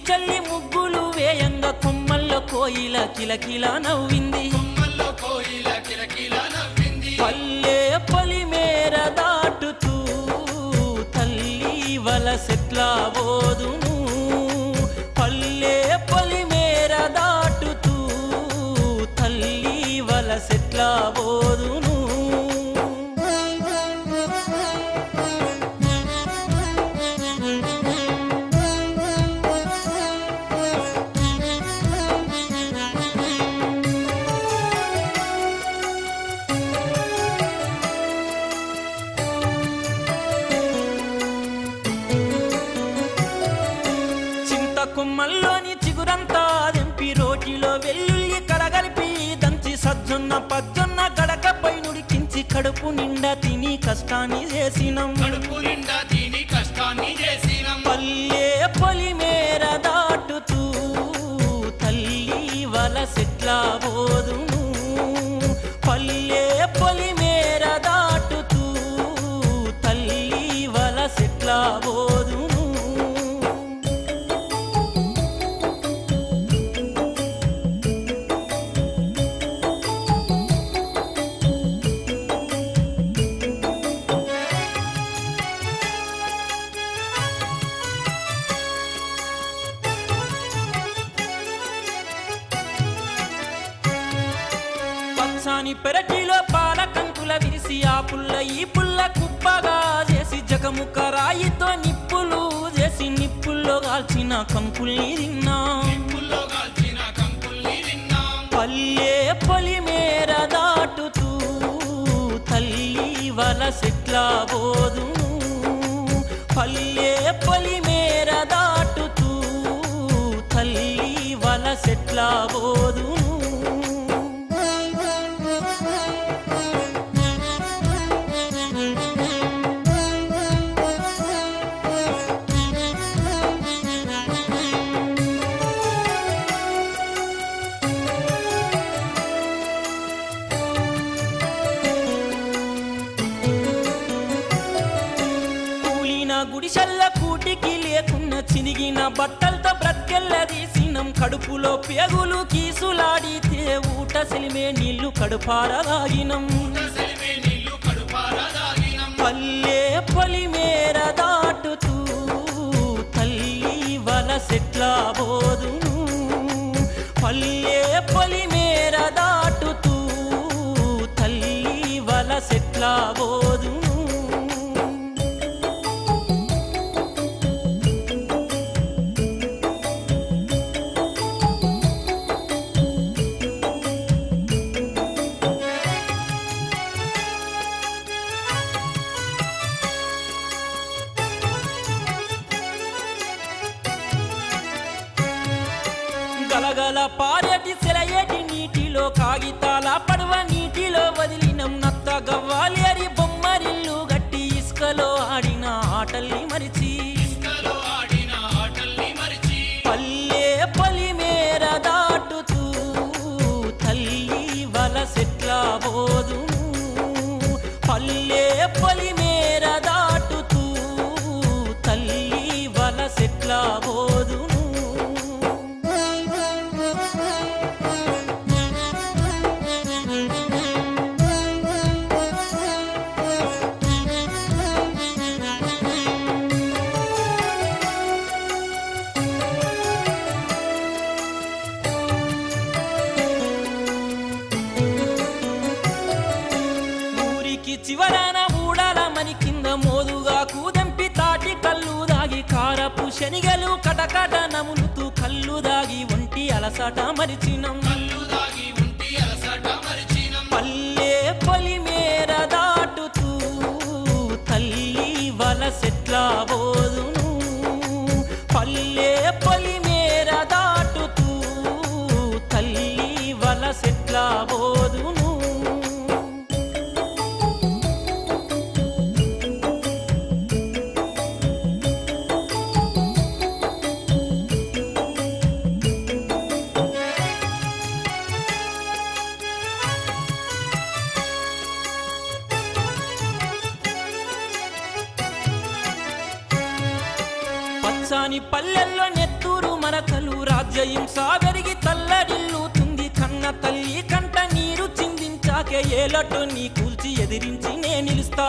చల్లి ముగ్గులు వేయంగా కొమ్మల్లో కోయిల కిలకిల నవ్వింది పల్లె పొలిమేర దాటుతూ తల్లి వలసెట్లా బోదును పల్లె పొలిమేర దాటుతూ తల్లి వలసెట్లా బోదును కొమ్మల్లోని చిగురంతా దెంపి రోటిలో వెల్లుల్లి కడగలిపి దంచి సజ్జొన్న పజ్జొన్న గడకపై నుడికించి కడుపు నిండా తిని కష్టాన్ని చేసినం పల్లె పొలిమేర దాటుతూ తల్లి వలసెట్లా బోదును పల్లె పొలిమేర దాటుతూ తల్లి వలసెట్లా బోదును పచ్చాని పెరటిలో పాల కంకుల విరిసి ఆ పుల్ల ఈ పుల్ల కుప్పగా చేసి జగముఖ రాయితో నిప్పులు చేసి నిప్పుల్లో కాల్చిన కంకుల్ని తిన్నాం పల్లె పొలిమేర దాటుతూ తల్లి వలసెట్లా బోదును పల్లె పొలిమేర దాటుతూ తల్లి వలసెట్లా బోదును గుడిసెల్ల కూటికి లేకున్న చినిగిన బట్టలతో బ్రతికెళ్ళ తీసినం కడుపులో పేగులు కీసులాడితే ఊట సెలిమే నీళ్లు కడుపారదాగినం పల్లె పొలిమేర దాటుతూ తల్లి వలసెట్లా బోదును పల్లె పొలిమేర దాటుతూ తల్లి వలసెట్లా బోదును గలగల పారేటి సెలయేటి నీటిలో కాగితాల పడవ నీటిలో వదిలినం నత్త గవ్వాలేరి బొమ్మరిల్లు గట్టి ఇసుకలో ఆడిన ఆటల్ని మరిచి పల్లె పొలిమేర దాటుతూ తల్లి వలసెట్లా బోదును పల్లె పొలిమేర దాటుతూ తల్లి వలసెట్లా బోదును చివరన ఊడాల మని కింద మోదుగా కూదెంపి తాటి కళ్ళు దాగి కారపు శనిగలు కటకట నములుతూ కళ్ళు దాగి ఒంటి అలసట మరిచినం పల్లె పొలిమేర దాటుతూ తల్లి వలసెట్లా బోదును పల్లె పొలిమేర దాటుతూ తల్లి వలసెట్లా బోదును పచ్చని పల్లెల్లో నెత్తూరు మారతలు రాజ్యహింస పెరిగి తల్లడిల్లుతుంది కన్న తల్లి కంట నీరు చిందించాకే ఏలటు నీ కూల్చి ఎదిరించి నే నిలుస్తా